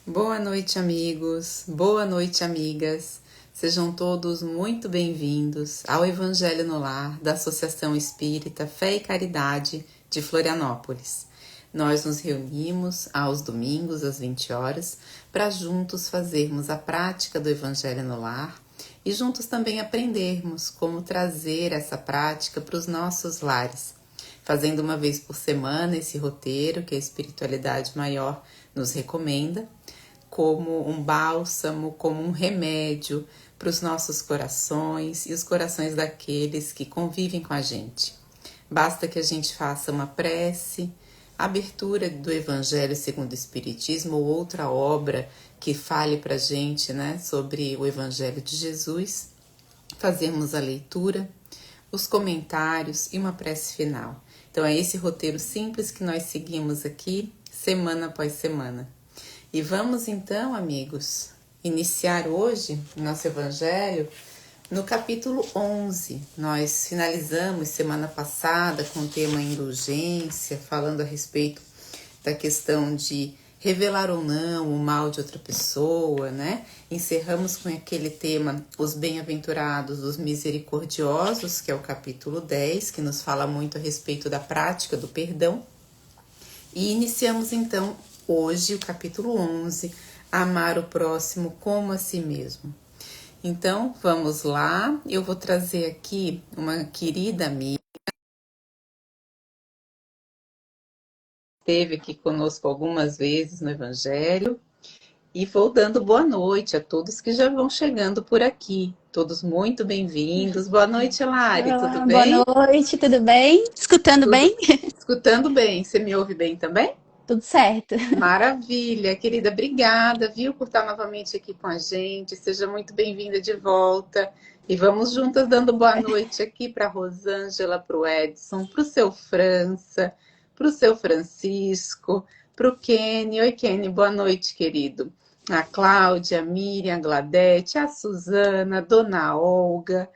Boa noite, amigos. Boa noite, amigas. Sejam todos muito bem-vindos ao Evangelho no Lar da Associação Espírita Fé e Caridade de Florianópolis. Nós nos reunimos aos domingos às 20 horas para juntos fazermos a prática do Evangelho no Lar e juntos também aprendermos como trazer essa prática para os nossos lares, fazendo uma vez por semana esse roteiro que a espiritualidade maior nos recomenda, como um bálsamo, como um remédio para os nossos corações e os corações daqueles que convivem com a gente. Basta que a gente faça uma prece, abertura do Evangelho segundo o Espiritismo ou outra obra que fale para a gente, sobre o Evangelho de Jesus, fazermos a leitura, os comentários e uma prece final. Então é esse roteiro simples que nós seguimos aqui, semana após semana. E vamos então, amigos, iniciar hoje o nosso Evangelho no capítulo 11. Nós finalizamos semana passada com o tema indulgência, falando a respeito da questão de revelar ou não o mal de outra pessoa, Encerramos com aquele tema, os bem-aventurados, os misericordiosos, que é o capítulo 10, que nos fala muito a respeito da prática do perdão. E iniciamos então hoje o capítulo 11, amar o próximo como a si mesmo. Então, vamos lá. Eu vou trazer aqui uma querida amiga, que esteve aqui conosco algumas vezes no Evangelho, e vou dando boa noite a todos que já vão chegando por aqui. Todos muito bem-vindos. Boa noite, Lari, tudo Olá, boa bem? noite, tudo bem? Escutando Tudo bem? escutando bem. Você me ouve bem também? Tudo certo. Maravilha, querida, obrigada, viu, por estar novamente aqui com a gente. Seja muito bem-vinda de volta. E vamos juntas dando boa noite aqui para a Rosângela, para o Edson, para o seu França, para o seu Francisco, para o Kenny. Oi, Kenny, boa noite, querido. A Cláudia, a Miriam, a Gladete, a Suzana, a Dona Olga,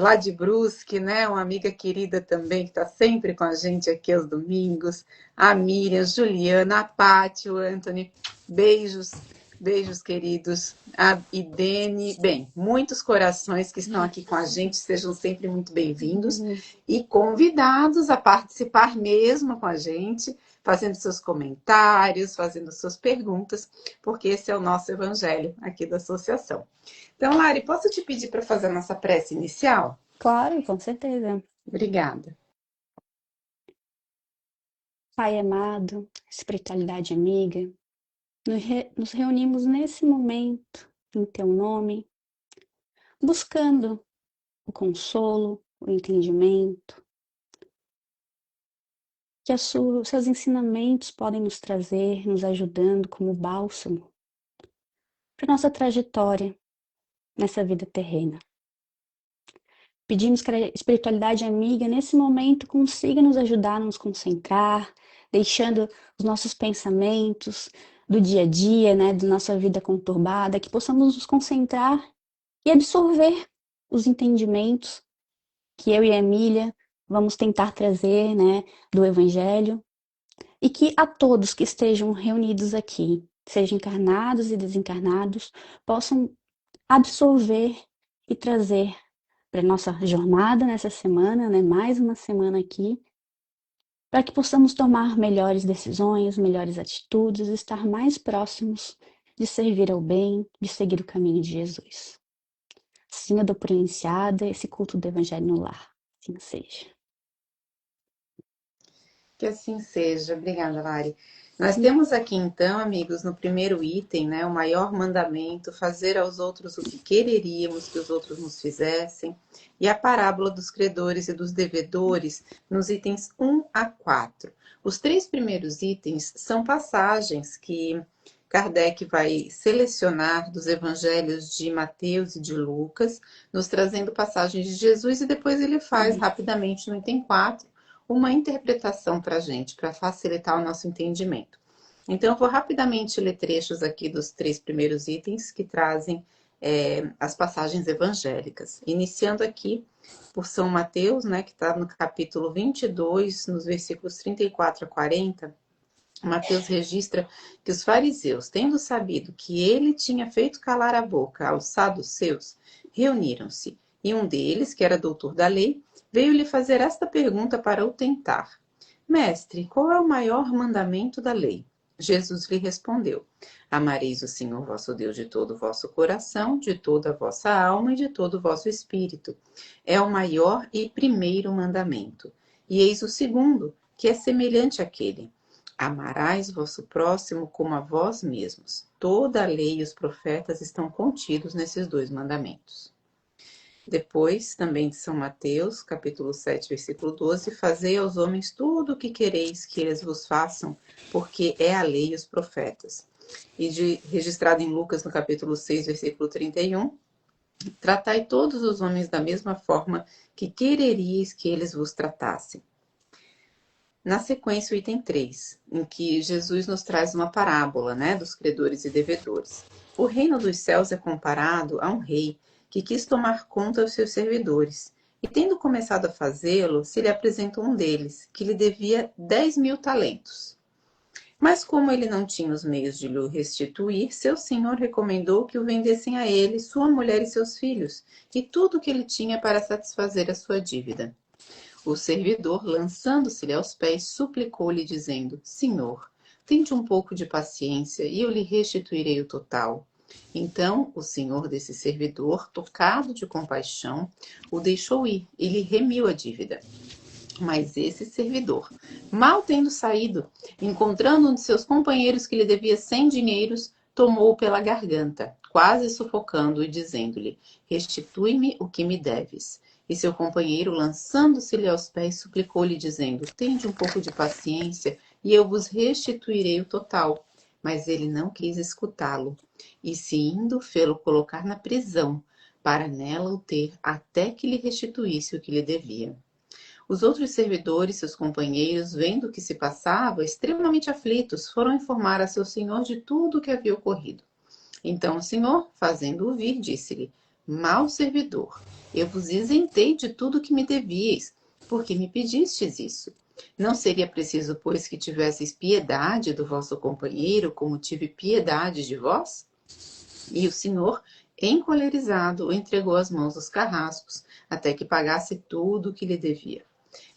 lá de Brusque, uma amiga querida também, que está sempre com a gente aqui aos domingos, a Miriam, a Juliana, a Pátio, o Anthony, beijos, beijos queridos, a Idene, bem, muitos corações que estão aqui com a gente, sejam sempre muito bem-vindos e convidados a participar mesmo com a gente, fazendo seus comentários, fazendo suas perguntas, porque esse é o nosso evangelho aqui da associação. Então, Lari, posso te pedir para fazer a nossa prece inicial? Claro, com certeza. Obrigada. Pai amado, espiritualidade amiga, nos reunimos nesse momento em teu nome, buscando o consolo, o entendimento, que seus ensinamentos podem nos trazer, nos ajudando como bálsamo para nossa trajetória nessa vida terrena. Pedimos que a espiritualidade amiga, nesse momento, consiga nos ajudar a nos concentrar, deixando os nossos pensamentos do dia a dia, da nossa vida conturbada, que possamos nos concentrar e absorver os entendimentos que eu e a Emília vamos tentar trazer, do Evangelho, e que a todos que estejam reunidos aqui, sejam encarnados e desencarnados, possam absorver e trazer para nossa jornada nessa semana, mais uma semana aqui, para que possamos tomar melhores decisões, melhores atitudes, estar mais próximos de servir ao bem, de seguir o caminho de Jesus. Assim eu dou por iniciada esse culto do Evangelho no lar. Assim seja. Que assim seja. Obrigada, Lari. Nós temos aqui então, amigos, no primeiro item, o maior mandamento, fazer aos outros o que quereríamos que os outros nos fizessem, e a parábola dos credores e dos devedores, nos itens 1 a 4. Os três primeiros itens são passagens que Kardec vai selecionar dos evangelhos de Mateus e de Lucas, nos trazendo passagens de Jesus, e depois ele faz rapidamente no item 4 uma interpretação para a gente, para facilitar o nosso entendimento. Então, eu vou rapidamente ler trechos aqui dos três primeiros itens que trazem as passagens evangélicas. Iniciando aqui por São Mateus, que está no capítulo 22, nos versículos 34 a 40, Mateus registra que os fariseus, tendo sabido que ele tinha feito calar a boca aos saduceus, reuniram-se, e um deles, que era doutor da lei, veio lhe fazer esta pergunta para o tentar: Mestre, qual é o maior mandamento da lei? Jesus lhe respondeu: Amareis o Senhor vosso Deus de todo o vosso coração, de toda a vossa alma e de todo o vosso espírito. É o maior e primeiro mandamento. E eis o segundo, que é semelhante àquele: Amarás vosso próximo como a vós mesmos. Toda a lei e os profetas estão contidos nesses dois mandamentos. Depois, também de São Mateus, capítulo 7, versículo 12, fazei aos homens tudo o que quereis que eles vos façam, porque é a lei e os profetas. Registrado em Lucas, no capítulo 6, versículo 31, tratai todos os homens da mesma forma que quereríeis que eles vos tratassem. Na sequência, o item 3, em que Jesus nos traz uma parábola, dos credores e devedores. O reino dos céus é comparado a um rei que quis tomar conta dos seus servidores. E tendo começado a fazê-lo, se lhe apresentou um deles, que lhe devia 10.000 talentos. Mas como ele não tinha os meios de lhe restituir, seu senhor recomendou que o vendessem a ele, sua mulher e seus filhos, e tudo o que ele tinha para satisfazer a sua dívida. O servidor, lançando-se-lhe aos pés, suplicou-lhe, dizendo: Senhor, tende um pouco de paciência e eu lhe restituirei o total. Então o senhor desse servidor, tocado de compaixão, o deixou ir e lhe remiu a dívida. Mas esse servidor, mal tendo saído, encontrando um de seus companheiros que lhe devia 100 dinheiros, tomou-o pela garganta, quase sufocando-o e dizendo-lhe: Restitui-me o que me deves. E seu companheiro, lançando-se-lhe aos pés, suplicou-lhe, dizendo: Tende um pouco de paciência, e eu vos restituirei o total. Mas ele não quis escutá-lo, e se indo, fê-lo colocar na prisão, para nela o ter, até que lhe restituísse o que lhe devia. Os outros servidores, seus companheiros, vendo o que se passava, extremamente aflitos, foram informar a seu senhor de tudo o que havia ocorrido. Então o senhor, fazendo-o vir, disse-lhe: Mau servidor, eu vos isentei de tudo que me devíeis, porque me pedistes isso. Não seria preciso, pois, que tivesseis piedade do vosso companheiro, como tive piedade de vós? E o senhor, encolerizado, o entregou às mãos dos carrascos, até que pagasse tudo o que lhe devia.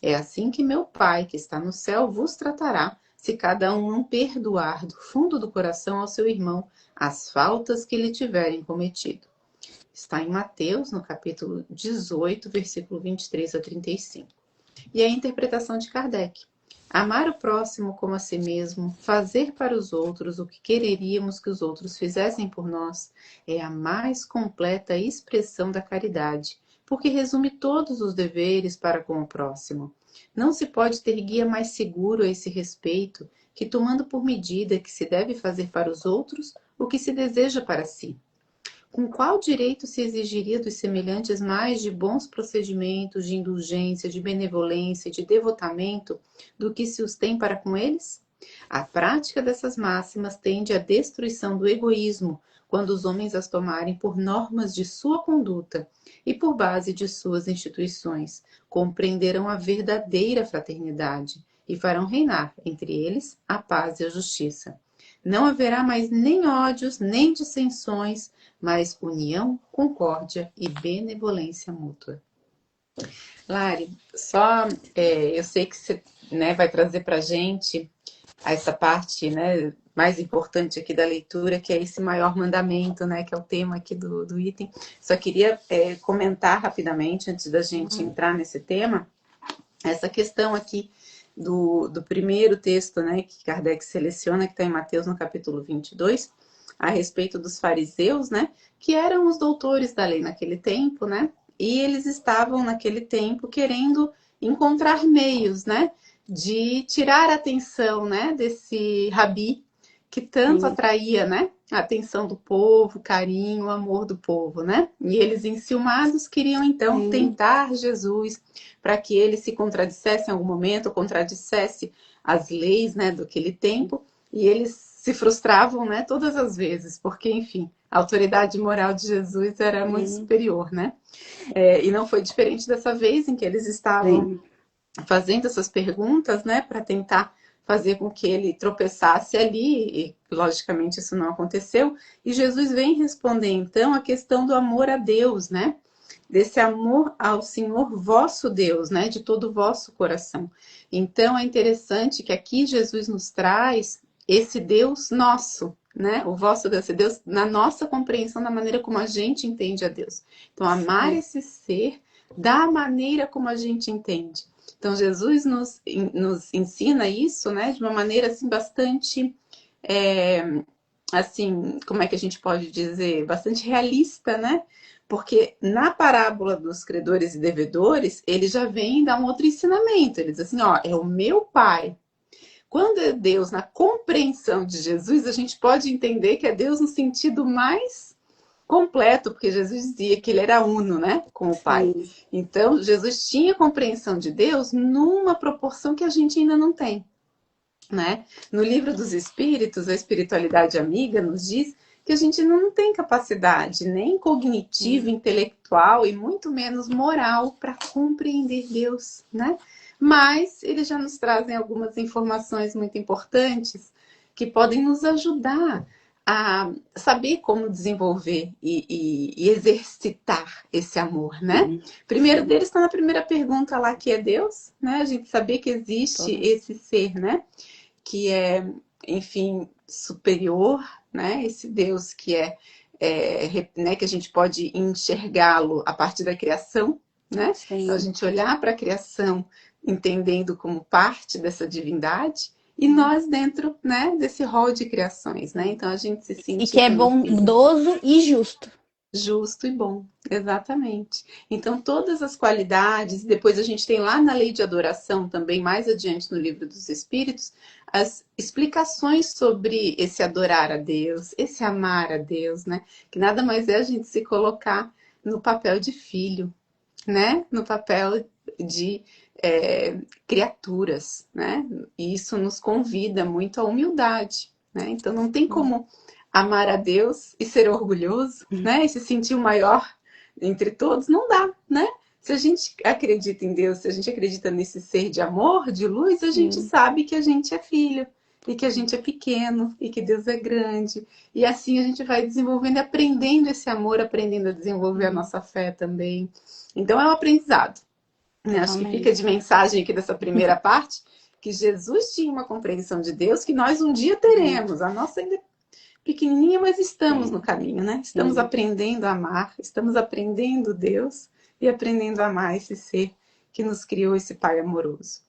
É assim que meu Pai, que está no céu, vos tratará, se cada um não perdoar do fundo do coração ao seu irmão as faltas que lhe tiverem cometido. Está em Mateus, no capítulo 18, versículo 23 a 35. E a interpretação de Kardec: amar o próximo como a si mesmo, fazer para os outros o que quereríamos que os outros fizessem por nós, é a mais completa expressão da caridade, porque resume todos os deveres para com o próximo. Não se pode ter guia mais seguro a esse respeito que tomando por medida que se deve fazer para os outros o que se deseja para si. Com qual direito se exigiria dos semelhantes mais de bons procedimentos, de indulgência, de benevolência e de devotamento do que se os tem para com eles? A prática dessas máximas tende à destruição do egoísmo, quando os homens as tomarem por normas de sua conduta e por base de suas instituições, compreenderão a verdadeira fraternidade e farão reinar entre eles a paz e a justiça. Não haverá mais nem ódios, nem dissensões, mas união, concórdia e benevolência mútua. Lari, eu sei que você vai trazer para a gente essa parte mais importante aqui da leitura, que é esse maior mandamento, que é o tema aqui do item. Só queria comentar rapidamente, antes da gente entrar nesse tema, essa questão aqui do primeiro texto que Kardec seleciona, que está em Mateus, no capítulo 22, a respeito dos fariseus, que eram os doutores da lei naquele tempo, e eles estavam naquele tempo querendo encontrar meios, de tirar a atenção, desse rabi que tanto atraía, a atenção do povo, o carinho, o amor do povo, E eles, enciumados, queriam então tentar Jesus para que ele se contradissesse em algum momento, contradissesse as leis, daquele tempo, e eles se frustravam, todas as vezes, porque, enfim, a autoridade moral de Jesus era muito superior, e não foi diferente dessa vez em que eles estavam fazendo essas perguntas, para tentar fazer com que ele tropeçasse ali, e logicamente isso não aconteceu. E Jesus vem responder então a questão do amor a Deus, né? Desse amor ao Senhor vosso Deus, né? De todo o vosso coração. Então é interessante que aqui Jesus nos traz esse Deus nosso, né? O vosso Deus, esse Deus na nossa compreensão, da maneira como a gente entende a Deus. Então, amar esse ser da maneira como a gente entende. Então, Jesus nos ensina isso, né? De uma maneira assim bastante, assim, como é que a gente pode dizer, bastante realista, né? Porque na parábola dos credores e devedores, ele já vem dar um outro ensinamento. Ele diz assim, ó, é o meu pai. Quando é Deus na compreensão de Jesus, a gente pode entender que é Deus no sentido mais completo, porque Jesus dizia que ele era uno, né, com o Pai. Sim. Então, Jesus tinha compreensão de Deus numa proporção que a gente ainda não tem, né? No livro dos Espíritos, a espiritualidade amiga nos diz que a gente não tem capacidade nem cognitiva, intelectual e muito menos moral para compreender Deus, né? Mas eles já nos trazem algumas informações muito importantes que podem nos ajudar a saber como desenvolver e exercitar esse amor, né? Primeiro deles está na primeira pergunta lá, que é Deus, né? A gente saber que existe esse ser, né? Que é, enfim, superior, né? Esse Deus que né? Que a gente pode enxergá-lo a partir da criação, né? Então, a gente olhar para a criação entendendo como parte dessa divindade e nós dentro, né, desse rol de criações, né? Então a gente se sente E que é como filho. bondoso e justo. Justo e bom, exatamente. Então, todas as qualidades, depois a gente tem lá na lei de adoração, também mais adiante no livro dos Espíritos, as explicações sobre esse adorar a Deus, esse amar a Deus, né? Que nada mais é a gente se colocar no papel de filho, né? No papel de criaturas, né? E isso nos convida muito à humildade, né? Então, não tem como amar a Deus e ser orgulhoso, né? E se sentir o maior entre todos, não dá, né? Se a gente acredita em Deus, se a gente acredita nesse ser de amor, de luz, a gente sabe que a gente é filho e que a gente é pequeno e que Deus é grande. E assim a gente vai desenvolvendo e aprendendo esse amor, aprendendo a desenvolver a nossa fé também. Então é um aprendizado. Acho que fica de mensagem aqui dessa primeira parte que Jesus tinha uma compreensão de Deus que nós um dia teremos. A nossa ainda pequenininha, mas estamos no caminho, né? Estamos aprendendo a amar, estamos aprendendo Deus e aprendendo a amar esse ser que nos criou, esse Pai amoroso.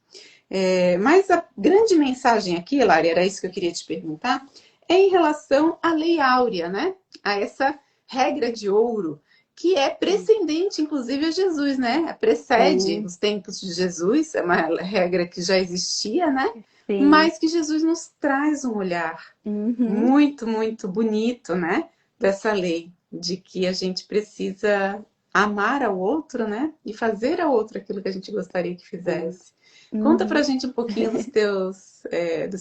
Mas a grande mensagem aqui, Lari, era isso que eu queria te perguntar, é em relação à lei áurea, né? A essa regra de ouro que é precedente, inclusive, a Jesus, né? Precede os tempos de Jesus, é uma regra que já existia, né? Mas que Jesus nos traz um olhar muito, muito bonito, né? Dessa lei, de que a gente precisa amar ao outro, né? E fazer ao outro aquilo que a gente gostaria que fizesse. Conta pra gente um pouquinho dos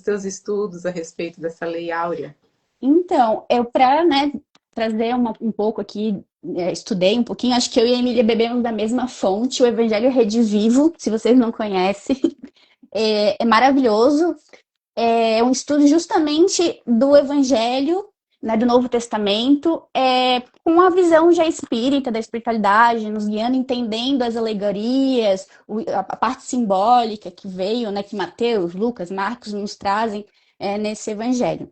teus estudos a respeito dessa lei áurea. Então, eu para, né, trazer um pouco aqui, estudei um pouquinho, acho que eu e a Emília bebemos da mesma fonte, o Evangelho Redivivo, se vocês não conhecem, é maravilhoso. É um estudo justamente do Evangelho, né, do Novo Testamento, com a visão já espírita, da espiritualidade, nos guiando, entendendo as alegorias, a parte simbólica que veio, né, que Mateus, Lucas, Marcos nos trazem nesse Evangelho.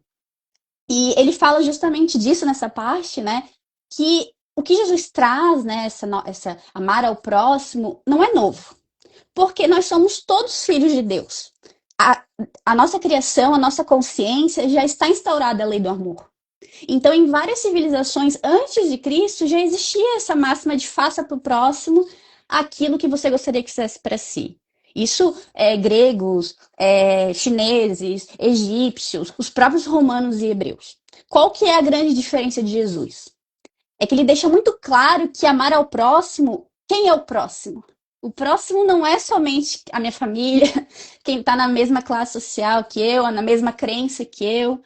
E ele fala justamente disso nessa parte, né, que o que Jesus traz, né, essa amar ao próximo, não é novo, porque nós somos todos filhos de Deus. A nossa criação, a nossa consciência já está instaurada a lei do amor. Então, em várias civilizações antes de Cristo, já existia essa máxima de faça para o próximo aquilo que você gostaria que fizesse para si. Isso gregos, chineses, egípcios, os próprios romanos e hebreus. Qual que é a grande diferença de Jesus? É que ele deixa muito claro que amar ao próximo, quem é o próximo? O próximo não é somente a minha família, quem está na mesma classe social que eu, na mesma crença que eu.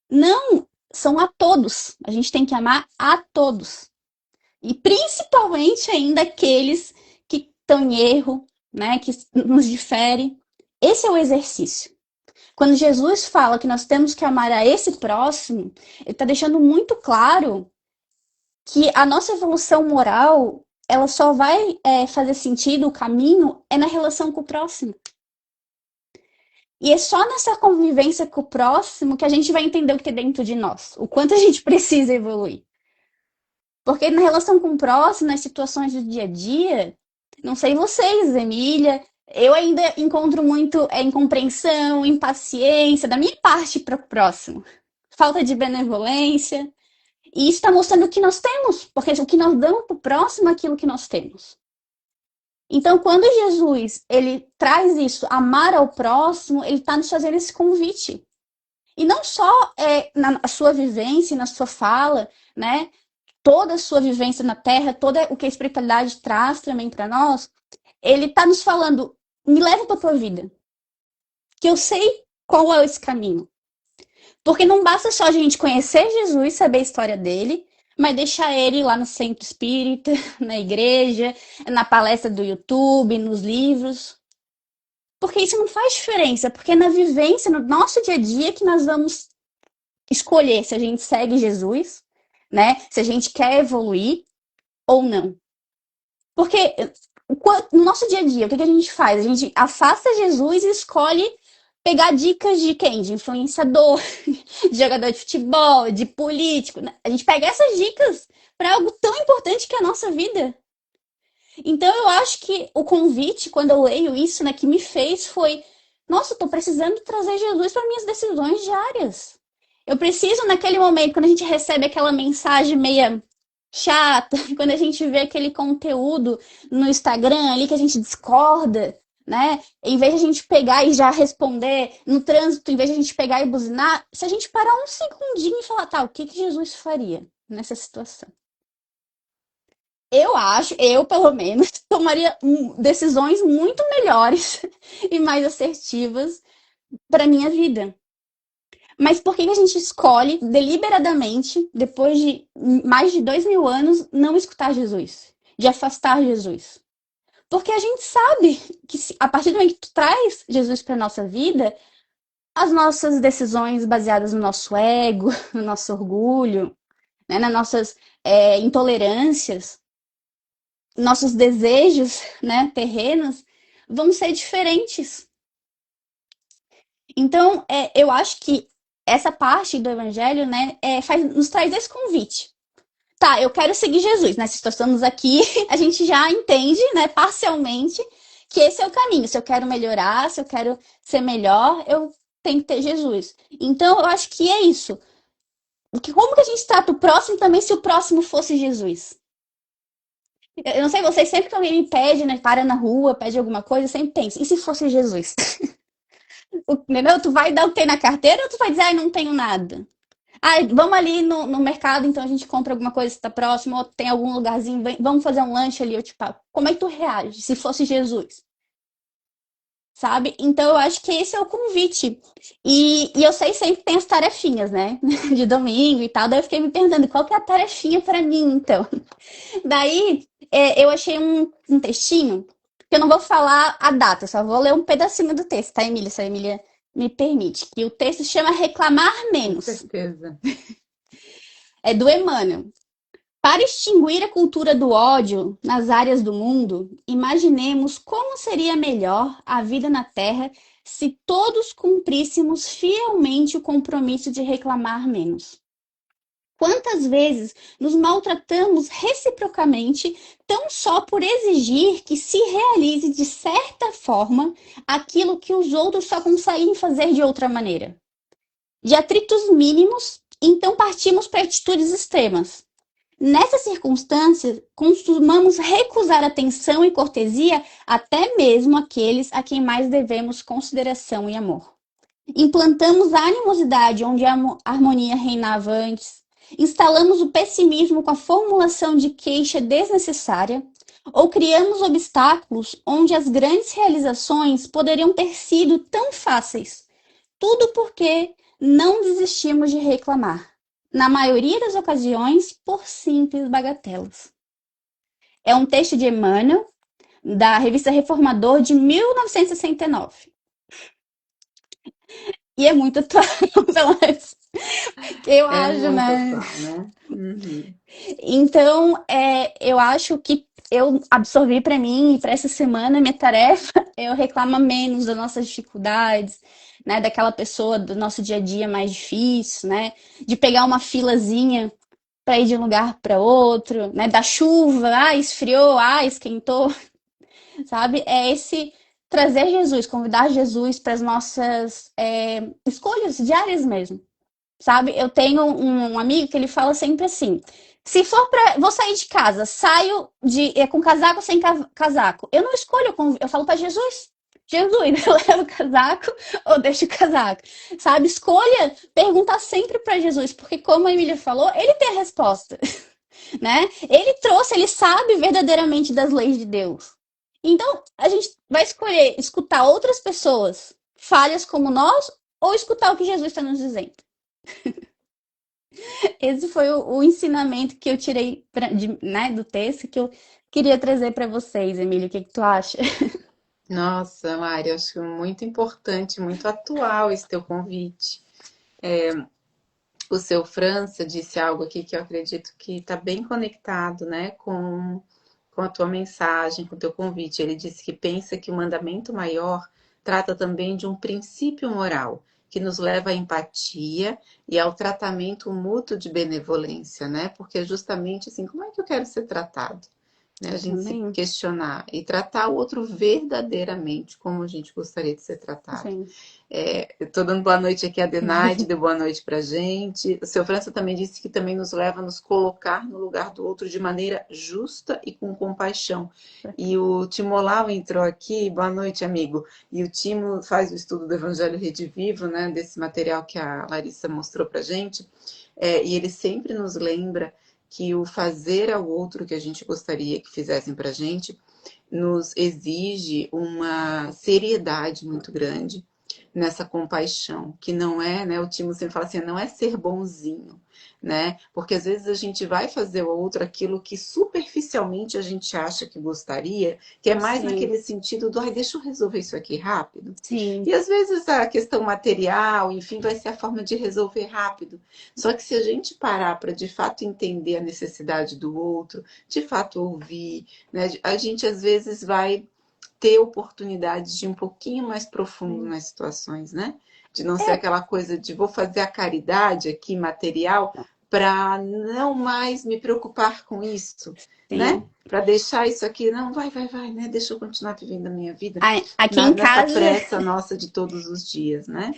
Não, são a todos. A gente tem que amar a todos. E principalmente ainda aqueles que estão em erro, né, que nos diferem. Esse é o exercício. Quando Jesus fala que nós temos que amar a esse próximo, ele está deixando muito claro que a nossa evolução moral, ela só vai fazer sentido, o caminho é na relação com o próximo. E é só nessa convivência com o próximo que a gente vai entender o que tem dentro de nós, o quanto a gente precisa evoluir. Porque na relação com o próximo, nas situações do dia a dia, não sei vocês, Emília, eu ainda encontro muito incompreensão, impaciência da minha parte para o próximo. Falta de benevolência. E isso está mostrando o que nós temos, porque o que nós damos para o próximo é aquilo que nós temos. Então, quando Jesus ele traz isso, amar ao próximo, ele está nos fazendo esse convite. E não só na sua vivência, na sua fala, né? Toda a sua vivência na Terra, todo o que a espiritualidade traz também para nós, ele está nos falando, me leva para a tua vida, que eu sei qual é esse caminho. Porque não basta só a gente conhecer Jesus, saber a história dele, mas deixar ele lá no centro espírita, na igreja, na palestra do YouTube, nos livros. Porque isso não faz diferença, porque é na vivência, no nosso dia a dia, que nós vamos escolher se a gente segue Jesus, né? Se a gente quer evoluir ou não. Porque no nosso dia a dia, o que a gente faz? A gente afasta Jesus e escolhe pegar dicas de quem? De influenciador, de jogador de futebol, de político. A gente pega essas dicas para algo tão importante que é a nossa vida. Então eu acho que o convite, quando eu leio isso, né, que me fez foi: nossa, eu tô precisando trazer Jesus para minhas decisões diárias. Eu preciso, naquele momento, quando a gente recebe aquela mensagem meia chata, quando a gente vê aquele conteúdo no Instagram ali que a gente discorda, né? Em vez de a gente pegar e já responder no trânsito, em vez de a gente pegar e buzinar, se a gente parar um segundinho e falar, tá, o que Jesus faria nessa situação? Eu pelo menos, tomaria decisões muito melhores e mais assertivas para minha vida. Mas por que a gente escolhe deliberadamente, depois de mais de 2000 anos, não escutar Jesus? De afastar Jesus? Porque a gente sabe que a partir do momento que tu traz Jesus para nossa vida, as nossas decisões baseadas no nosso ego, no nosso orgulho, né, nas nossas intolerâncias, nossos desejos, né, terrenos, vão ser diferentes. Então, eu acho que essa parte do evangelho, né, nos traz esse convite. Tá, eu quero seguir Jesus. Nós estamos aqui, a gente já entende, né, parcialmente, que esse é o caminho. Se eu quero melhorar, se eu quero ser melhor, eu tenho que ter Jesus. Então, eu acho que é isso. Como que a gente trata o próximo também se o próximo fosse Jesus? Eu não sei, vocês sempre que alguém me pede, né, para na rua, pede alguma coisa, eu sempre penso, e se fosse Jesus? Entendeu? Tu vai dar o que tem na carteira ou tu vai dizer, ai, não tenho nada? Ai, vamos ali no mercado, então a gente compra alguma coisa que está próximo, ou tem algum lugarzinho, vamos fazer um lanche ali, eu tipo, como é que tu reage se fosse Jesus? Sabe? Então eu acho que esse é o convite. E eu sei sempre que tem as tarefinhas, né? De domingo e tal. Daí eu fiquei me perguntando, qual que é a tarefinha para mim, então? Daí eu achei um textinho, que eu não vou falar a data, só vou ler um pedacinho do texto, tá, Emília? Se a Emília me permite. Que o texto chama Reclamar Com Menos. certeza. É do Emmanuel. Para extinguir a cultura do ódio nas áreas do mundo, imaginemos como seria melhor a vida na Terra se todos cumpríssemos fielmente o compromisso de reclamar menos. Quantas vezes nos maltratamos reciprocamente tão só por exigir que se realize de certa forma aquilo que os outros só conseguem fazer de outra maneira? De atritos mínimos, então partimos para atitudes extremas. Nessas circunstâncias, costumamos recusar atenção e cortesia até mesmo àqueles a quem mais devemos consideração e amor. Implantamos a animosidade onde a harmonia reinava antes. Instalamos o pessimismo com a formulação de queixa desnecessária. Ou criamos obstáculos onde as grandes realizações poderiam ter sido tão fáceis. Tudo porque não desistimos de reclamar, na maioria das ocasiões, por simples bagatelas. É um texto de Emmanuel, da revista Reformador, de 1969. E é muito atual, pelo menos que eu É acho, muito né? atual, né? Uhum. Então, eu acho que eu absorvi para mim, para essa semana, minha tarefa é eu reclamar menos das nossas dificuldades, né? Daquela pessoa do nosso dia a dia mais difícil, né? De pegar uma filazinha para ir de um lugar para outro, né? Da chuva, esfriou, esquentou, sabe? É esse trazer Jesus, convidar Jesus para as nossas escolhas diárias mesmo, sabe? Eu tenho um amigo que ele fala sempre assim: se for pra. Vou sair de casa, saio com casaco ou sem casaco. Eu não escolho, eu falo pra Jesus. Jesus, eu levo o casaco ou deixo o casaco? Sabe? Escolha perguntar sempre para Jesus, porque como a Emília falou, ele tem a resposta, né? Ele trouxe, ele sabe verdadeiramente das leis de Deus. Então, a gente vai escolher escutar outras pessoas falhas como nós ou escutar o que Jesus está nos dizendo. Esse foi o ensinamento que eu tirei né, do texto que eu queria trazer para vocês, Emílio. O que tu acha? Nossa, Mari, eu acho muito importante, muito atual esse teu convite. O seu França disse algo aqui que eu acredito que está bem conectado, né, com a tua mensagem, com o teu convite. Ele disse que pensa que o mandamento maior trata também de um princípio moral que nos leva à empatia e ao tratamento mútuo de benevolência, né? Porque é justamente assim, como é que eu quero ser tratado? Né? A gente se Também. questionar e tratar o outro verdadeiramente como a gente gostaria de ser tratado. Sim. Eu tô dando boa noite aqui a Denaide, deu boa noite pra gente. O seu França também disse que também nos leva a nos colocar no lugar do outro de maneira justa e com compaixão. E o Timolau entrou aqui, boa noite, amigo. E o Timo faz o estudo do Evangelho Rede Vivo, né, desse material que a Larissa mostrou pra gente. E ele sempre nos lembra que o fazer ao outro que a gente gostaria que fizessem pra gente nos exige uma seriedade muito grande nessa compaixão, que não é, né? O Timo sempre fala assim, não é ser bonzinho, né? Porque às vezes a gente vai fazer ao outro aquilo que superficialmente a gente acha que gostaria, que é mais Sim, naquele sentido do, ai, deixa eu resolver isso aqui rápido. sim. E às vezes a questão material, enfim, vai ser a forma de resolver rápido. Só que se a gente parar para de fato entender a necessidade do outro, de fato ouvir, né? A gente às vezes vai ter oportunidade de ir um pouquinho mais profundo Sim. nas situações, né? De não ser É, aquela coisa de vou fazer a caridade aqui material para não mais me preocupar com isso, né? sim. Para deixar isso aqui, não, vai, né? Deixa eu continuar vivendo a minha vida Aqui em nessa casa, pressa nossa de todos os dias, né?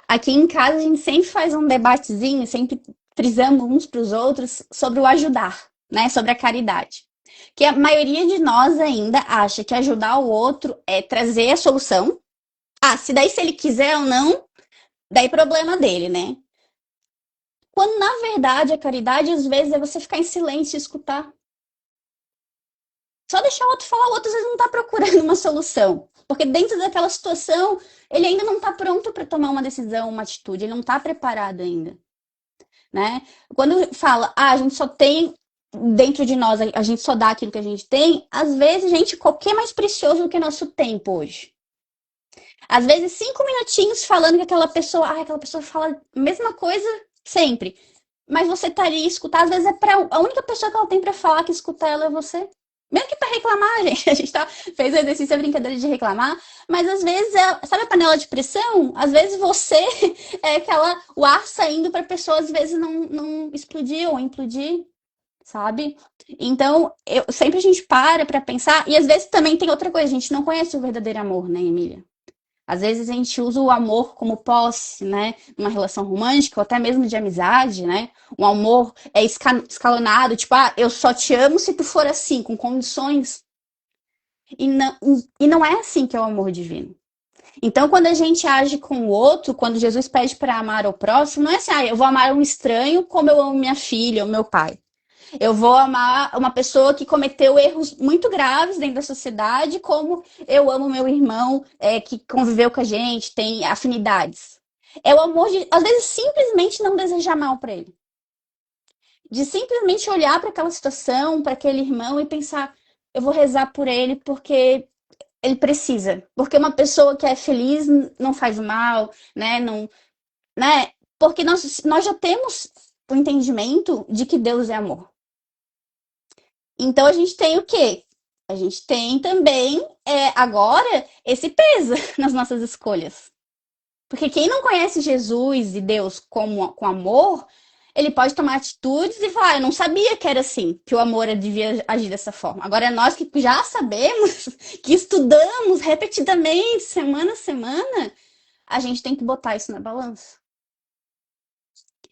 aqui em casa a gente sempre faz um debatezinho, sempre frisamos uns para os outros sobre o ajudar, né? Sobre a caridade. Que a maioria de nós ainda acha que ajudar o outro é trazer a solução. Se ele quiser ou não, daí problema dele, né? Quando na verdade a caridade às vezes é você ficar em silêncio e escutar. Só deixar o outro falar, o outro às vezes não está procurando uma solução. Porque dentro daquela situação, ele ainda não está pronto para tomar uma decisão, uma atitude, ele não está preparado ainda, né? Quando fala, a gente só tem dentro de nós, a gente só dá aquilo que a gente tem, às vezes, gente, qualquer mais precioso do que nosso tempo hoje. Às vezes, 5 minutinhos falando que aquela pessoa fala a mesma coisa sempre. Mas você tá ali escutar, às vezes é pra, a única pessoa que ela tem pra falar que escutar ela é você. Mesmo que pra reclamar, gente. A gente fez o exercício, a brincadeira de reclamar, mas às vezes, sabe a panela de pressão? Às vezes você é o ar saindo pra pessoa, às vezes não explodir ou implodir, sabe? Então, sempre a gente para pra pensar, e às vezes também tem outra coisa, a gente não conhece o verdadeiro amor, né, Emília? Às vezes a gente usa o amor como posse, né? Numa relação romântica ou até mesmo de amizade, né? O amor é escalonado, tipo, eu só te amo se tu for assim, com condições. E não é assim que é o amor divino. Então, quando a gente age com o outro, quando Jesus pede para amar o próximo, não é assim, eu vou amar um estranho como eu amo minha filha ou meu pai. Eu vou amar uma pessoa que cometeu erros muito graves dentro da sociedade, como eu amo meu irmão, que conviveu com a gente, tem afinidades. É o amor de, às vezes, simplesmente não desejar mal para ele. De simplesmente olhar para aquela situação, para aquele irmão e pensar, eu vou rezar por ele porque ele precisa. Porque uma pessoa que é feliz não faz mal, né? Não, né? Porque nós já temos o entendimento de que Deus é amor. Então a gente tem o quê? A gente tem também, agora, esse peso nas nossas escolhas. Porque quem não conhece Jesus e Deus como com amor, ele pode tomar atitudes e falar, eu não sabia que era assim, que o amor devia agir dessa forma. Agora, nós que já sabemos, que estudamos repetidamente, semana a semana, a gente tem que botar isso na balança.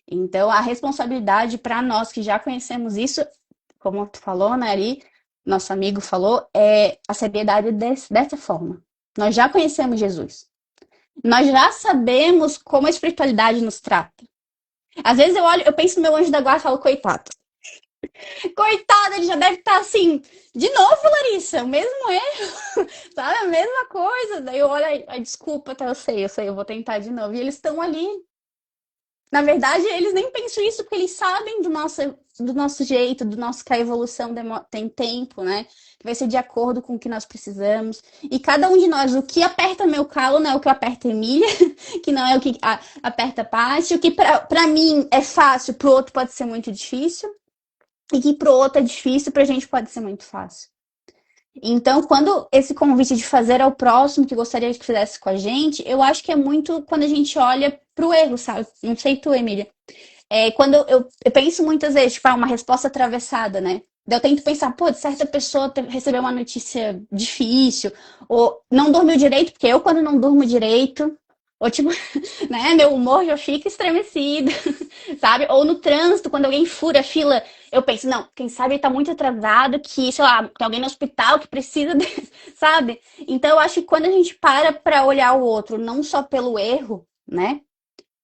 Então, a responsabilidade para nós que já conhecemos isso, como tu falou, né, Ari, nosso amigo falou, é a seriedade dessa forma. Nós já conhecemos Jesus. Nós já sabemos como a espiritualidade nos trata. Às vezes eu olho, eu penso no meu anjo da guarda e falo, coitado. Coitado, ele já deve estar assim, de novo, Larissa, o mesmo erro, sabe? A mesma coisa. Daí eu olho, ai, desculpa, tá, eu sei, eu vou tentar de novo. E eles estão ali. Na verdade, eles nem pensam isso porque eles sabem do nosso jeito, do nosso que a evolução tem tempo, né? Que vai ser de acordo com o que nós precisamos. E cada um de nós, o que aperta meu calo não é o que aperta Emília, que não é o que aperta a Paty. O que pra mim é fácil, pro outro pode ser muito difícil. E que pro outro é difícil, pra gente pode ser muito fácil. Então, quando esse convite de fazer ao próximo que gostaria que fizesse com a gente, eu acho que é muito quando a gente olha pro erro, sabe? Não sei tu, Emília. Quando eu penso muitas vezes, tipo, uma resposta atravessada, né? Daí eu tento pensar, pô, de certa pessoa recebeu uma notícia difícil, ou não dormiu direito, porque eu, quando não durmo direito, ou tipo, né, meu humor já fica estremecido, sabe? Ou no trânsito, quando alguém fura a fila, eu penso, não, quem sabe ele tá muito atrasado, que, sei lá, tem alguém no hospital que precisa, sabe? Então eu acho que quando a gente para pra olhar o outro, não só pelo erro, né?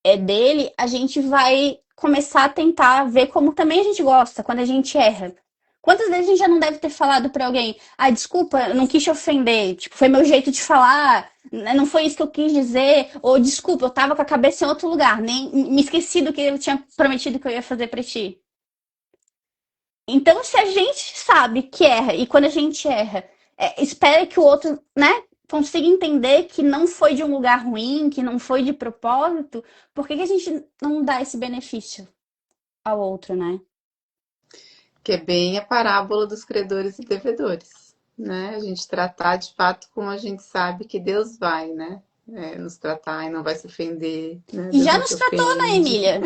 Dele, a gente vai começar a tentar ver como também a gente gosta quando a gente erra. Quantas vezes a gente já não deve ter falado pra alguém, desculpa, eu não quis te ofender, tipo, foi meu jeito de falar, né, não foi isso que eu quis dizer, ou desculpa, eu tava com a cabeça em outro lugar, nem me esqueci do que eu tinha prometido que eu ia fazer pra ti. Então, se a gente sabe que erra, e quando a gente erra, espera que o outro, né, consiga entender que não foi de um lugar ruim, que não foi de propósito, por que a gente não dá esse benefício ao outro, né? Que é bem a parábola dos credores e devedores, né? A gente tratar de fato como a gente sabe que Deus vai, né? Nos tratar e não vai se ofender, né? E Deus já não se nos tratou, né, ofende. Emília?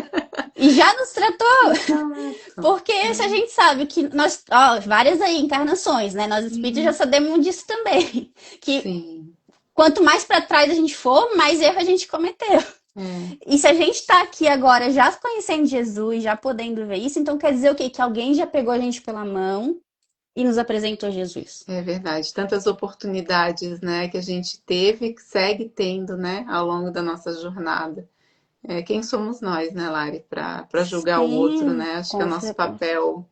E já nos tratou. Exato. Porque se a gente sabe que nós, várias aí encarnações, né? Nós espíritos já sabemos disso também. Que Sim, quanto mais para trás a gente for, mais erro a gente cometeu. é, E se a gente está aqui agora já conhecendo Jesus, já podendo ver isso, então quer dizer o quê? Que alguém já pegou a gente pela mão e nos apresentou Jesus. é verdade. Tantas oportunidades, né, que a gente teve e que segue tendo, né, ao longo da nossa jornada. Quem somos nós, né, Lari, para julgar o outro, Sim, né? Acho que é o com nosso certeza. papel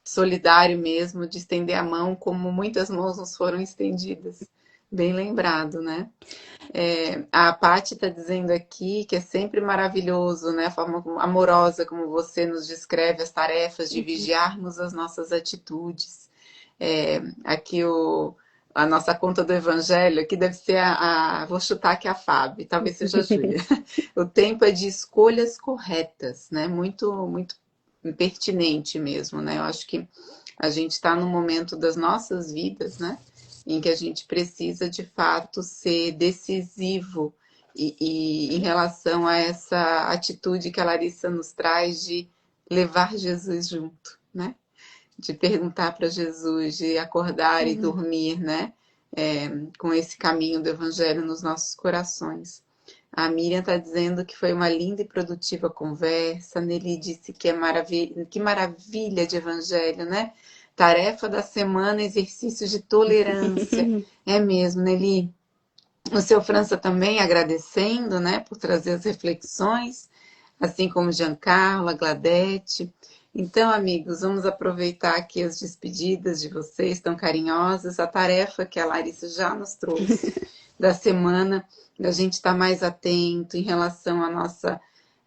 solidário mesmo, de estender a mão, como muitas mãos nos foram estendidas. Bem lembrado, né? A Paty está dizendo aqui que é sempre maravilhoso, né? A forma amorosa como você nos descreve as tarefas de vigiarmos as nossas atitudes. Aqui a nossa conta do Evangelho, aqui deve ser vou chutar aqui a Fábio, talvez seja a Júlia. O tempo é de escolhas corretas, né? Muito, muito pertinente mesmo, né? Eu acho que a gente está no momento das nossas vidas, né? Em que a gente precisa de fato ser decisivo e em relação a essa atitude que a Larissa nos traz de levar Jesus junto, né? De perguntar para Jesus, de acordar e Uhum. dormir, né? Com esse caminho do Evangelho nos nossos corações. A Miriam está dizendo que foi uma linda e produtiva conversa. A Nelly disse que que maravilha de Evangelho, né? Tarefa da semana, exercícios de tolerância. É mesmo, Nelly. O seu França também agradecendo, né, por trazer as reflexões, assim como Giancarlo, a Gladete. Então, amigos, vamos aproveitar aqui as despedidas de vocês tão carinhosas, a tarefa que a Larissa já nos trouxe da semana, da gente estar mais atento em relação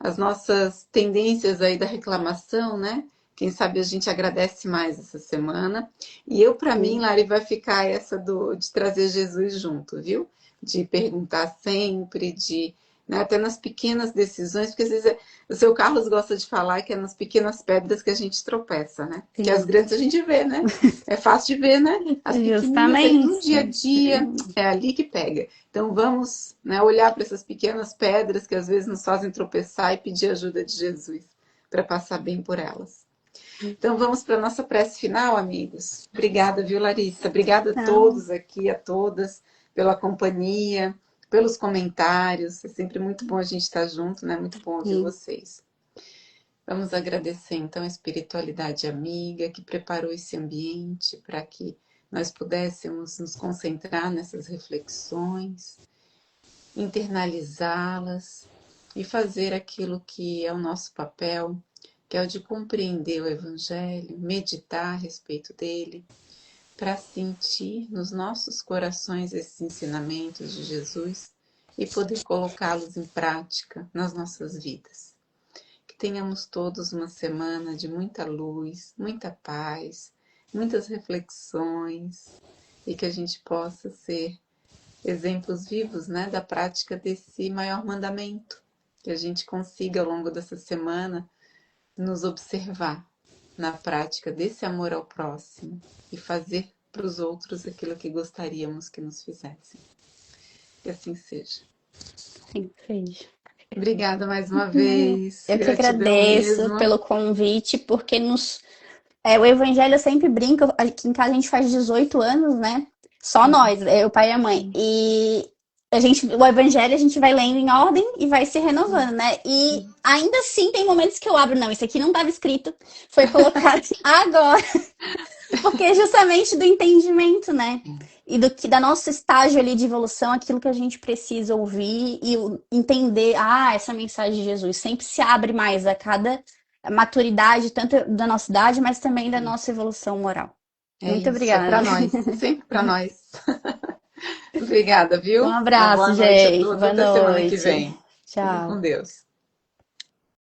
às nossas tendências aí da reclamação, né? Quem sabe a gente agradece mais essa semana. E eu, para mim, Sim. Lari, vai ficar essa de trazer Jesus junto, viu? De perguntar sempre, de né? Até nas pequenas decisões, porque às vezes o seu Carlos gosta de falar que é nas pequenas pedras que a gente tropeça, né? Que as Sim. grandes a gente vê, né? É fácil de ver, né? As pequenininhas aí no dia a Justamente. dia, é ali que pega. Então vamos, né, olhar para essas pequenas pedras que às vezes nos fazem tropeçar e pedir ajuda de Jesus para passar bem por elas. Então vamos para a nossa prece final, amigos. Obrigada, viu, Larissa? Obrigada a Não. todos aqui, a todas, pela companhia, pelos comentários. É sempre muito bom a gente estar junto, né? Muito bom ouvir Sim. vocês. Vamos agradecer então a espiritualidade amiga que preparou esse ambiente para que nós pudéssemos nos concentrar nessas reflexões, internalizá-las e fazer aquilo que é o nosso papel, que é o de compreender o Evangelho, meditar a respeito dele, para sentir nos nossos corações esses ensinamentos de Jesus e poder colocá-los em prática nas nossas vidas. Que tenhamos todos uma semana de muita luz, muita paz, muitas reflexões e que a gente possa ser exemplos vivos, né, da prática desse maior mandamento. Que a gente consiga ao longo dessa semana nos observar na prática desse amor ao próximo e fazer para os outros aquilo que gostaríamos que nos fizessem. Que assim seja. Sim, seja. Obrigada mais uma vez. Eu que Gratidão agradeço mesmo. pelo convite, porque o Evangelho eu sempre brinca, aqui em casa a gente faz 18 anos, né? Só nós, o pai e a mãe. E o Evangelho a gente vai lendo em ordem e vai se renovando, né? E ainda assim tem momentos que eu abro, não, isso aqui não estava escrito, foi colocado agora. Porque é justamente do entendimento, né? E da nosso estágio ali de evolução, aquilo que a gente precisa ouvir e entender, essa mensagem de Jesus sempre se abre mais a cada maturidade, tanto da nossa idade, mas também da nossa evolução moral. É Muito isso, é obrigada. para nós, sempre para nós. Obrigada, Um viu? Uma boa abraço, noite a gente. todos. Boa Até semana que noite. vem. Fiquem com Tchau. Deus.